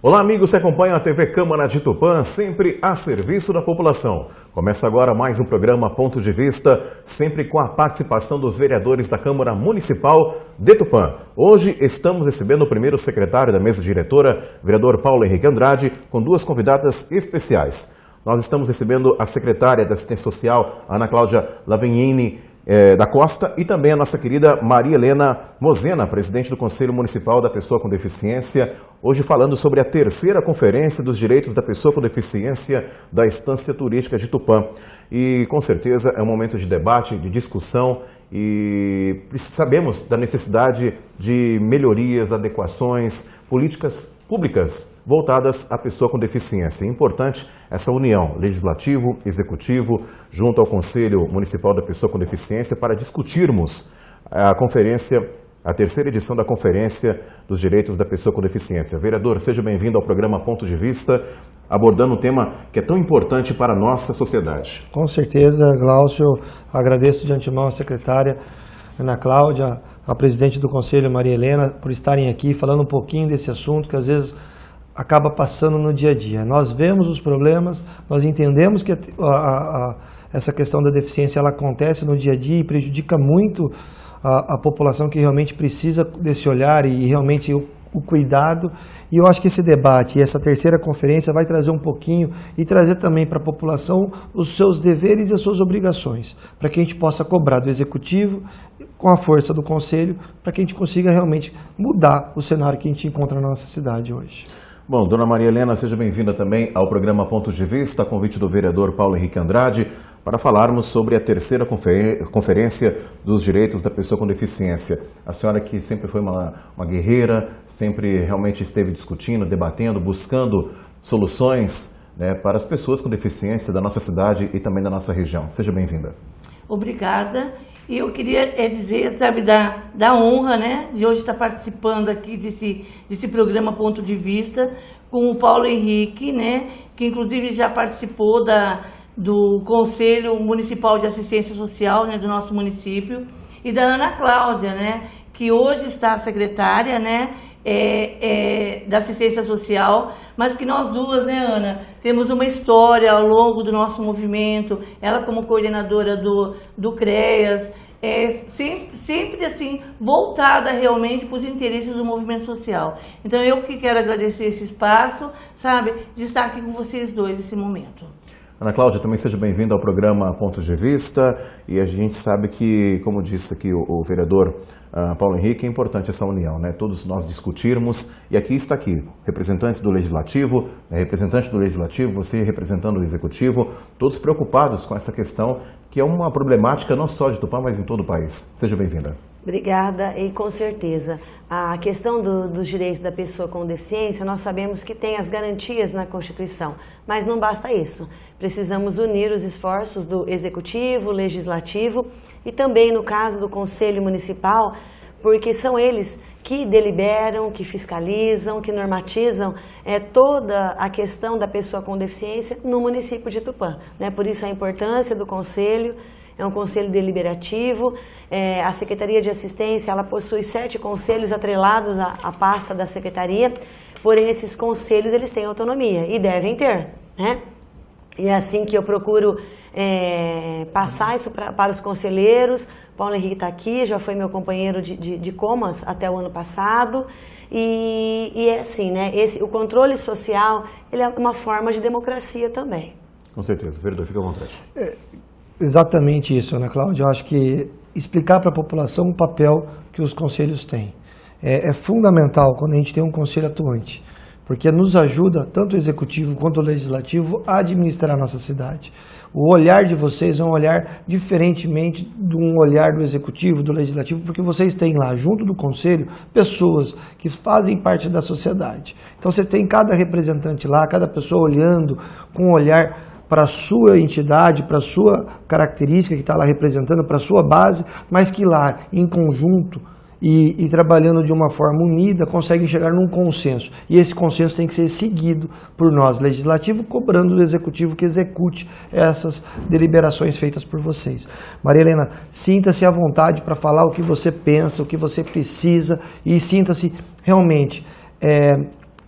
Olá amigos que acompanham a TV Câmara de Tupã, sempre a serviço da população. Começa agora mais um programa Ponto de Vista, sempre com a participação dos vereadores da Câmara Municipal de Tupã. Hoje estamos recebendo o primeiro secretário da mesa diretora, vereador Paulo Henrique Andrade, com duas convidadas especiais. Nós estamos recebendo a secretária da Assistência Social, Ana Cláudia Lavignini da Costa, e também a nossa querida Maria Helena Mosena, presidente do Conselho Municipal da Pessoa com Deficiência, hoje falando sobre a terceira Conferência dos Direitos da Pessoa com Deficiência da Estância Turística de Tupã. E com certeza é um momento de debate, de discussão, e sabemos da necessidade de melhorias, adequações, políticas públicas voltadas à pessoa com deficiência. É importante essa união legislativo, executivo, junto ao Conselho Municipal da Pessoa com Deficiência para discutirmos a conferência, a terceira edição da Conferência dos Direitos da Pessoa com Deficiência. Vereador, seja bem-vindo ao programa Ponto de Vista, abordando um tema que é tão importante para a nossa sociedade. Com certeza, Glaucio, agradeço de antemão a secretária Ana Cláudia, a presidente do Conselho, Maria Helena, por estarem aqui falando um pouquinho desse assunto que às vezes acaba passando no dia a dia. Nós vemos os problemas, nós entendemos que essa questão da deficiência ela acontece no dia a dia e prejudica muito a população que realmente precisa desse olhar e realmente o cuidado. E eu acho que esse debate e essa terceira conferência vai trazer um pouquinho e trazer também para a população os seus deveres e as suas obrigações, para que a gente possa cobrar do Executivo, com a força do Conselho, para que a gente consiga realmente mudar o cenário que a gente encontra na nossa cidade hoje. Bom, dona Maria Helena, seja bem-vinda também ao programa Ponto de Vista, a convite do vereador Paulo Henrique Andrade, para falarmos sobre a terceira Conferência dos Direitos da Pessoa com Deficiência. A senhora que sempre foi uma guerreira, sempre realmente esteve discutindo, debatendo, buscando soluções, né, para as pessoas com deficiência da nossa cidade e também da nossa região. Seja bem-vinda. Obrigada. E eu queria dizer, sabe, da honra, né, de hoje estar participando aqui desse programa Ponto de Vista com o Paulo Henrique, né, que inclusive já participou do Conselho Municipal de Assistência Social, né, do nosso município, e da Ana Cláudia, né, que hoje está secretária, né, da Assistência Social, mas que nós duas, né, Ana, temos uma história ao longo do nosso movimento, ela como coordenadora do CREAS, sempre assim, voltada realmente para os interesses do movimento social. Então eu que quero agradecer esse espaço, sabe, de estar aqui com vocês dois nesse momento. Ana Cláudia, também seja bem-vinda ao programa Ponto de Vista, e a gente sabe que, como disse aqui o vereador Paulo Henrique, é importante essa união, né? Todos nós discutirmos, e aqui está representantes do Legislativo, representante do Legislativo, você representando o Executivo, todos preocupados com essa questão, que é uma problemática não só de Tupã, mas em todo o país. Seja bem-vinda. Obrigada, e com certeza, a questão dos direitos da pessoa com deficiência, nós sabemos que tem as garantias na Constituição, mas não basta isso. Precisamos unir os esforços do Executivo, Legislativo e também no caso do Conselho Municipal, porque são eles que deliberam, que fiscalizam, que normatizam toda a questão da pessoa com deficiência no município de Tupã, né? Por isso a importância do Conselho. É um conselho deliberativo, a Secretaria de Assistência ela possui 7 conselhos atrelados à pasta da Secretaria, porém esses conselhos eles têm autonomia e devem ter, né? E é assim que eu procuro passar isso para os conselheiros. Paulo Henrique está aqui, já foi meu companheiro de Comas até o ano passado, e é assim, né? O controle social ele é uma forma de democracia também. Com certeza, vereador, fica à vontade. Exatamente isso, Ana Cláudia. Eu acho que explicar para a população o papel que os conselhos têm. É fundamental quando a gente tem um conselho atuante, porque nos ajuda, tanto o Executivo quanto o Legislativo, a administrar a nossa cidade. O olhar de vocês é um olhar diferentemente de um olhar do Executivo, do Legislativo, porque vocês têm lá, junto do Conselho, pessoas que fazem parte da sociedade. Então você tem cada representante lá, cada pessoa olhando com um olhar para a sua entidade, para a sua característica que está lá representando, para a sua base, mas que lá, em conjunto e trabalhando de uma forma unida, conseguem chegar num consenso. E esse consenso tem que ser seguido por nós, Legislativo, cobrando do Executivo que execute essas deliberações feitas por vocês. Maria Helena, sinta-se à vontade para falar o que você pensa, o que você precisa, e sinta-se realmente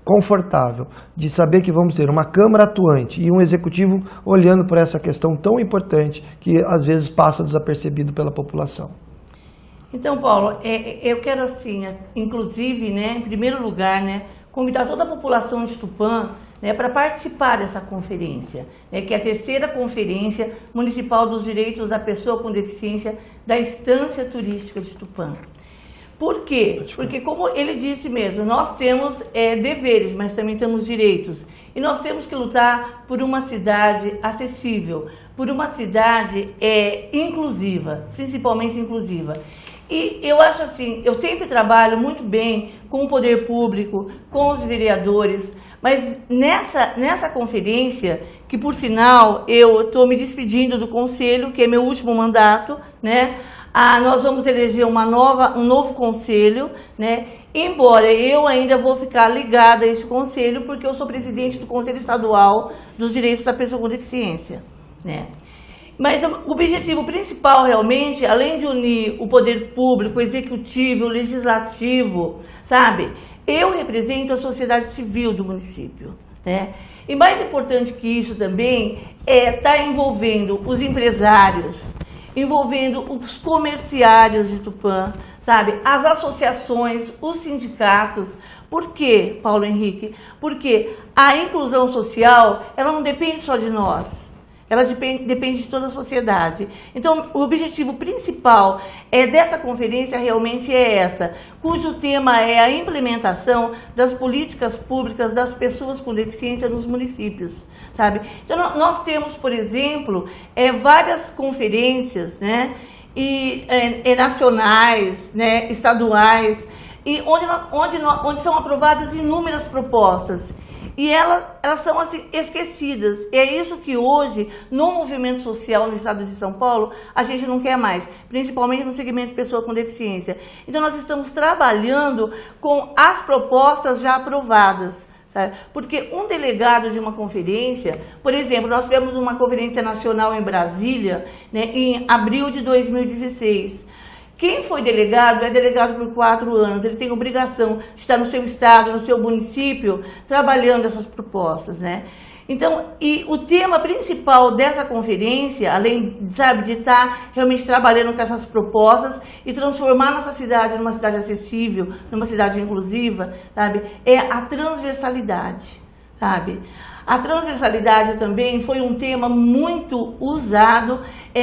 confortável de saber que vamos ter uma Câmara atuante e um Executivo olhando para essa questão tão importante que às vezes passa desapercebido pela população. Então, Paulo, eu quero assim, inclusive, né, em primeiro lugar, né, convidar toda a população de Tupã, né, para participar dessa conferência, né, que é a terceira Conferência Municipal dos Direitos da Pessoa com Deficiência da Estância Turística de Tupã. Por quê? Porque, como ele disse mesmo, nós temos deveres, mas também temos direitos. E nós temos que lutar por uma cidade acessível, por uma cidade inclusiva, principalmente inclusiva. E eu acho assim, eu sempre trabalho muito bem com o poder público, com os vereadores, mas nessa conferência, que por sinal eu estou me despedindo do conselho, que é meu último mandato, né? Nós vamos eleger um novo conselho, né? Embora eu ainda vou ficar ligada a esse conselho, porque eu sou presidente do Conselho Estadual dos Direitos da Pessoa com Deficiência, né? Mas o objetivo principal realmente, além de unir o poder público, o executivo, o legislativo, sabe? Eu represento a sociedade civil do município, né? E mais importante que isso também é estar envolvendo os empresários, envolvendo os comerciários de Tupã, sabe? As associações, os sindicatos. Por quê, Paulo Henrique? Porque a inclusão social, ela não depende só de nós. Ela depende de toda a sociedade. Então, o objetivo principal dessa conferência realmente é essa, cujo tema é a implementação das políticas públicas das pessoas com deficiência nos municípios, sabe? Então, nós temos, por exemplo, várias conferências, né, nacionais, né, estaduais, e onde são aprovadas inúmeras propostas. E elas são assim, esquecidas. É isso que hoje, no movimento social no estado de São Paulo, a gente não quer mais, principalmente no segmento de pessoa com deficiência. Então nós estamos trabalhando com as propostas já aprovadas, sabe? Porque um delegado de uma conferência, por exemplo, nós tivemos uma conferência nacional em Brasília, né, em abril de 2016. Quem foi delegado é delegado por 4 anos, ele tem obrigação de estar no seu estado, no seu município, trabalhando essas propostas, né? Então, e o tema principal dessa conferência, além, sabe, de estar realmente trabalhando com essas propostas e transformar nossa cidade numa cidade acessível, numa cidade inclusiva, sabe, é a transversalidade, sabe? A transversalidade também foi um tema muito usado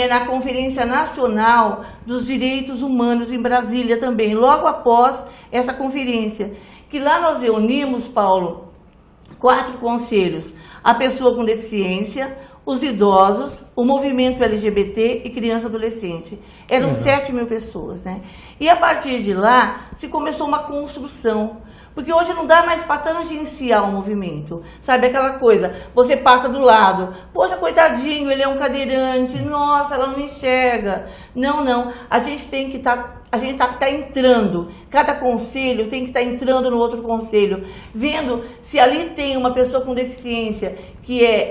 na Conferência Nacional dos Direitos Humanos em Brasília também, logo após essa conferência, que lá nós reunimos, Paulo, 4 conselhos: a pessoa com deficiência, os idosos, o movimento LGBT e criança e adolescente. Eram 7.000 pessoas, né? E a partir de lá se começou uma construção. Porque hoje não dá mais para tangenciar o movimento, sabe, aquela coisa, você passa do lado, poxa, coitadinho, ele é um cadeirante, nossa, ela não enxerga. Não, a gente tem que estar, entrando, cada conselho tem que estar entrando no outro conselho, vendo se ali tem uma pessoa com deficiência,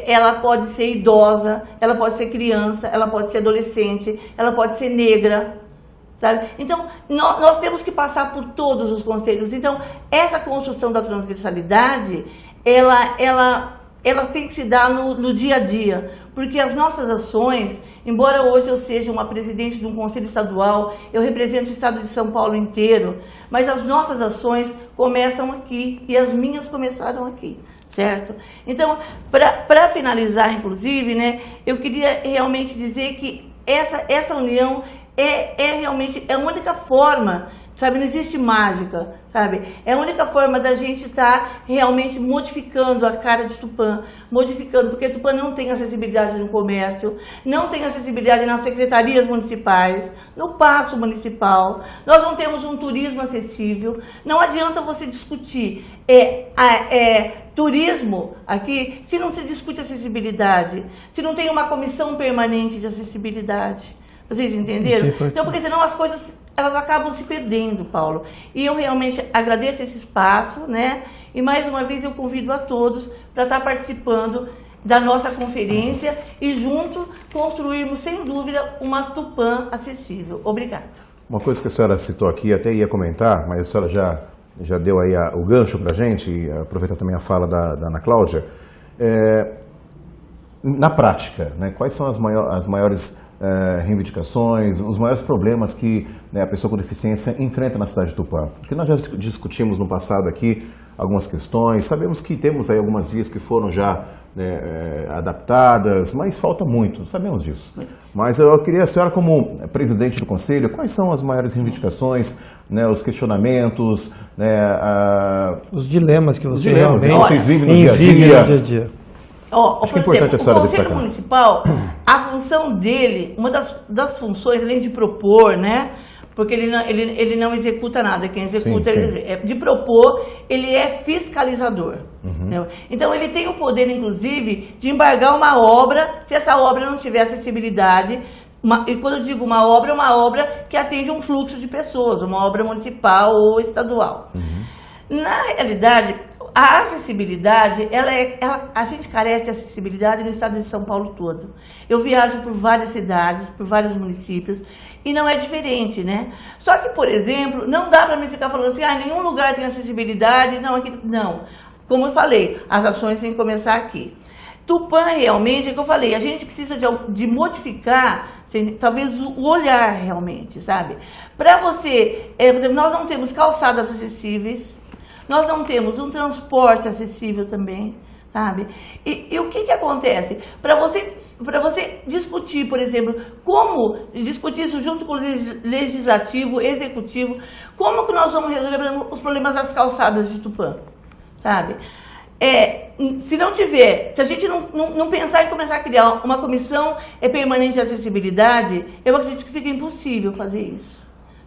ela pode ser idosa, ela pode ser criança, ela pode ser adolescente, ela pode ser negra. Sabe? Então, nós temos que passar por todos os conselhos. Então, essa construção da transversalidade, ela tem que se dar no dia a dia, porque as nossas ações, embora hoje eu seja uma presidente de um conselho estadual, eu represento o estado de São Paulo inteiro, mas as nossas ações começam aqui, e as minhas começaram aqui, certo? Então, para finalizar, inclusive, né, eu queria realmente dizer que essa união realmente a única forma, sabe, não existe mágica, sabe, é a única forma da gente estar realmente modificando a cara de Tupã, porque Tupã não tem acessibilidade no comércio, não tem acessibilidade nas secretarias municipais, no paço municipal, nós não temos um turismo acessível, não adianta você discutir turismo aqui se não se discute acessibilidade, se não tem uma comissão permanente de acessibilidade. Vocês entenderam? Então, porque senão as coisas elas acabam se perdendo, Paulo. E eu realmente agradeço esse espaço, né? E mais uma vez eu convido a todos para estar participando da nossa conferência e junto construirmos, sem dúvida, uma Tupã acessível. Obrigada. Uma coisa que a senhora citou aqui, até ia comentar, mas a senhora já já deu aí o gancho para a gente, e aproveitar também a fala da Ana Cláudia. Na prática, né, quais são as maiores reivindicações, os maiores problemas que, né, a pessoa com deficiência enfrenta na cidade de Tupã? Porque nós já discutimos no passado aqui algumas questões, sabemos que temos aí algumas vias que foram já, né, adaptadas, mas falta muito, sabemos disso. Mas eu queria, a senhora como presidente do Conselho, quais são as maiores reivindicações, né, os questionamentos, né, os dilemas que vocês vivem no dia a dia? Acho que é importante a senhora destacar. O Conselho Municipal, a função dele, uma das funções, além de propor, né? Porque ele não executa nada, quem executa, de propor, ele é fiscalizador. Né? Então ele tem o poder, inclusive, de embargar uma obra, se essa obra não tiver acessibilidade. E quando eu digo uma obra que atende um fluxo de pessoas, uma obra municipal ou estadual. Na realidade, a acessibilidade, a gente carece de acessibilidade no estado de São Paulo todo. Eu viajo por várias cidades, por vários municípios, e não é diferente, né? Só que, por exemplo, não dá para mim ficar falando assim, nenhum lugar tem acessibilidade, não, aqui não. Como eu falei, as ações têm que começar aqui. Tupã, realmente, é o que eu falei, a gente precisa de modificar, talvez, o olhar, realmente, sabe? Para você, nós não temos calçadas acessíveis, nós não temos um transporte acessível também, sabe? E o que acontece? Para você discutir, por exemplo, como discutir isso junto com o legislativo, executivo, como que nós vamos resolver os problemas das calçadas de Tupã, sabe? Se a gente não pensar em começar a criar uma comissão permanente de acessibilidade, eu acredito que fica impossível fazer isso.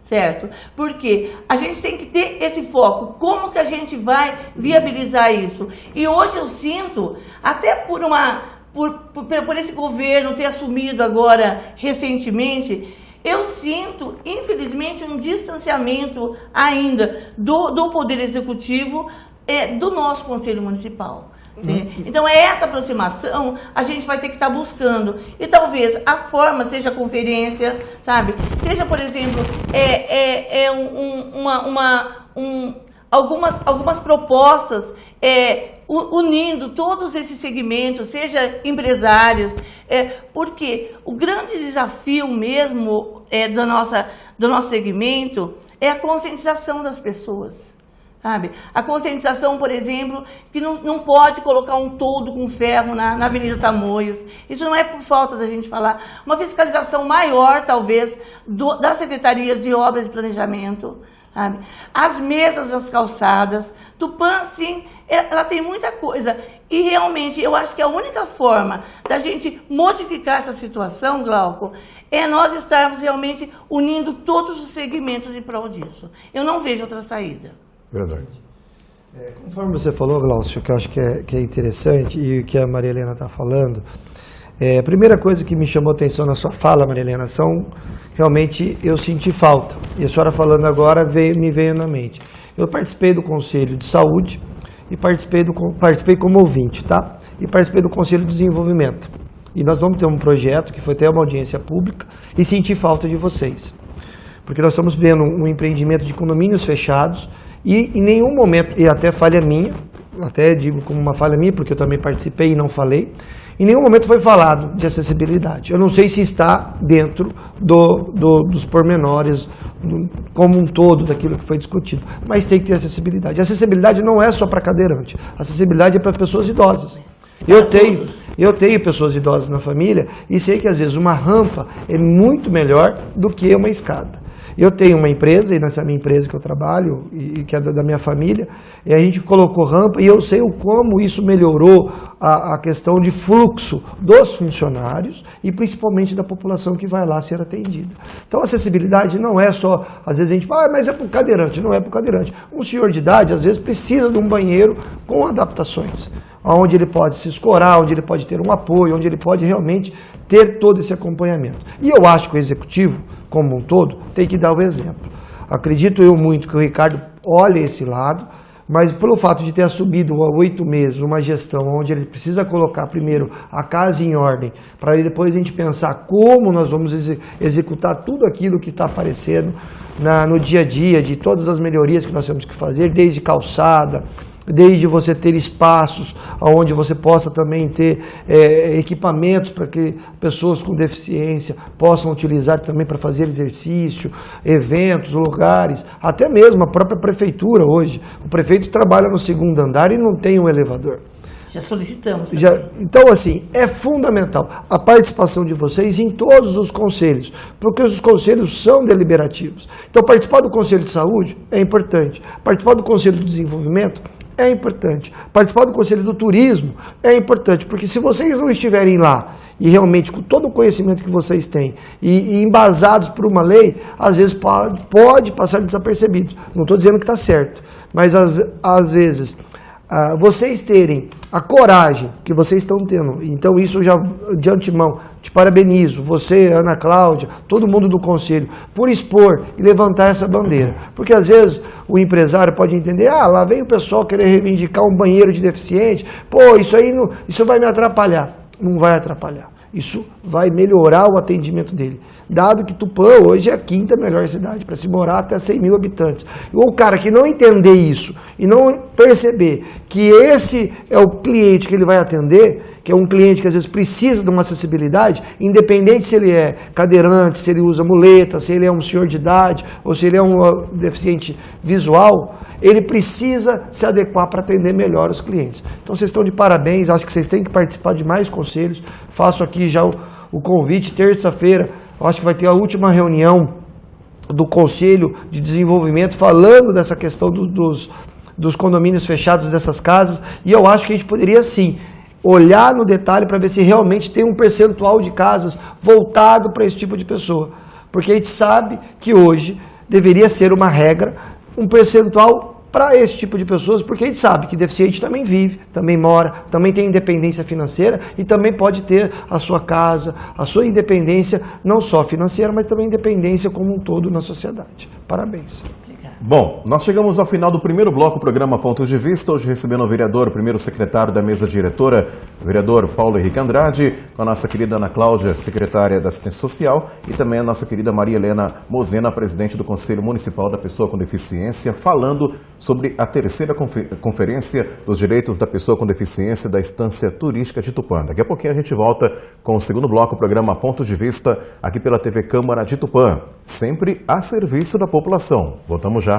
Certo? Porque a gente tem que ter esse foco, como que a gente vai viabilizar isso? E hoje eu sinto, até por esse governo ter assumido agora recentemente, eu sinto, infelizmente, um distanciamento ainda do Poder Executivo do nosso Conselho Municipal. Então, essa aproximação a gente vai ter que estar buscando. E talvez a forma seja conferência, sabe? Seja, por exemplo, algumas propostas unindo todos esses segmentos, seja empresários, porque o grande desafio mesmo do nosso segmento é a conscientização das pessoas. Sabe? A conscientização, por exemplo, que não pode colocar um toldo com ferro na Avenida Tamoios. Isso não é por falta da gente falar. Uma fiscalização maior, talvez, das secretarias de obras e planejamento. Sabe? As mesas das calçadas. Tupã, sim, ela tem muita coisa. E realmente, eu acho que a única forma da gente modificar essa situação, Glauco, é nós estarmos realmente unindo todos os segmentos em prol disso. Eu não vejo outra saída. Verdade. Conforme você falou, Glaucio, que eu acho que é interessante, e o que a Maria Helena está falando, a primeira coisa que me chamou a atenção na sua fala, Maria Helena, realmente eu senti falta. E a senhora falando agora me veio na mente. Eu participei do Conselho de Saúde e participei como ouvinte, tá? E participei do Conselho de Desenvolvimento. E nós vamos ter um projeto que foi até uma audiência pública e senti falta de vocês. Porque nós estamos vendo um empreendimento de condomínios fechados. E em nenhum momento, e até falha minha, até digo como uma falha minha, porque eu também participei e não falei, em nenhum momento foi falado de acessibilidade. Eu não sei se está dentro dos pormenores, como um todo, daquilo que foi discutido, mas tem que ter acessibilidade. A acessibilidade não é só para cadeirante, a acessibilidade é para pessoas idosas. Eu tenho pessoas idosas na família e sei que às vezes uma rampa é muito melhor do que uma escada. Eu tenho uma empresa, e nessa minha empresa que eu trabalho, e que é da minha família, e a gente colocou rampa, e eu sei o como isso melhorou a questão de fluxo dos funcionários, e principalmente da população que vai lá ser atendida. Então, a acessibilidade não é só, às vezes a gente fala, mas é para o cadeirante, não é para o cadeirante. Um senhor de idade, às vezes, precisa de um banheiro com adaptações, onde ele pode se escorar, onde ele pode ter um apoio, onde ele pode realmente ter todo esse acompanhamento. E eu acho que o executivo, como um todo, tem que dar o exemplo. Acredito eu muito que o Ricardo olhe esse lado, Mas pelo fato de ter assumido há 8 meses uma gestão onde ele precisa colocar primeiro a casa em ordem, para depois a gente pensar como nós vamos executar tudo aquilo que está aparecendo no dia a dia, de todas as melhorias que nós temos que fazer, desde calçada, desde você ter espaços onde você possa também ter equipamentos para que pessoas com deficiência possam utilizar também para fazer exercício, eventos, lugares, até mesmo a própria prefeitura hoje. O prefeito trabalha no 2º andar e não tem um elevador. Já solicitamos. Então, assim, é fundamental a participação de vocês em todos os conselhos, porque os conselhos são deliberativos. Então, participar do Conselho de Saúde é importante, participar do Conselho de Desenvolvimento é importante, participar do Conselho do Turismo é importante, porque se vocês não estiverem lá e realmente com todo o conhecimento que vocês têm e embasados por uma lei, às vezes pode passar desapercebido. Não estou dizendo que está certo, mas às vezes vocês terem a coragem que vocês estão tendo, então isso eu já de antemão te parabenizo, você, Ana Cláudia, todo mundo do Conselho, por expor e levantar essa bandeira. Porque às vezes o empresário pode entender, lá vem o pessoal querer reivindicar um banheiro de deficiente, pô, isso vai me atrapalhar. Não vai atrapalhar. Isso vai melhorar o atendimento dele. Dado que Tupã hoje é a 5ª melhor cidade para se morar até 100 mil habitantes. Ou o cara que não entender isso e não perceber que esse é o cliente que ele vai atender, que é um cliente que às vezes precisa de uma acessibilidade, independente se ele é cadeirante, se ele usa muleta, se ele é um senhor de idade ou se ele é um deficiente visual, ele precisa se adequar para atender melhor os clientes. Então vocês estão de parabéns, acho que vocês têm que participar de mais conselhos. Faço aqui já o convite, terça-feira, acho que vai ter a última reunião do Conselho de Desenvolvimento falando dessa questão dos condomínios fechados dessas casas, e eu acho que a gente poderia sim olhar no detalhe para ver se realmente tem um percentual de casas voltado para esse tipo de pessoa, porque a gente sabe que hoje deveria ser uma regra, um percentual para esse tipo de pessoas, porque a gente sabe que deficiente também vive, também mora, também tem independência financeira e também pode ter a sua casa, a sua independência, não só financeira, mas também independência como um todo na sociedade. Parabéns. Bom, nós chegamos ao final do primeiro bloco do programa Pontos de Vista, hoje recebendo o vereador, primeiro secretário da mesa diretora, o vereador Paulo Henrique Andrade, com a nossa querida Ana Cláudia, secretária da Assistência Social, e também a nossa querida Maria Helena Mosena, presidente do Conselho Municipal da Pessoa com Deficiência, falando sobre a terceira conferência dos direitos da pessoa com deficiência da Estância Turística de Tupã. Daqui a pouquinho a gente volta com o segundo bloco do programa Pontos de Vista, aqui pela TV Câmara de Tupã, sempre a serviço da população. Voltamos já.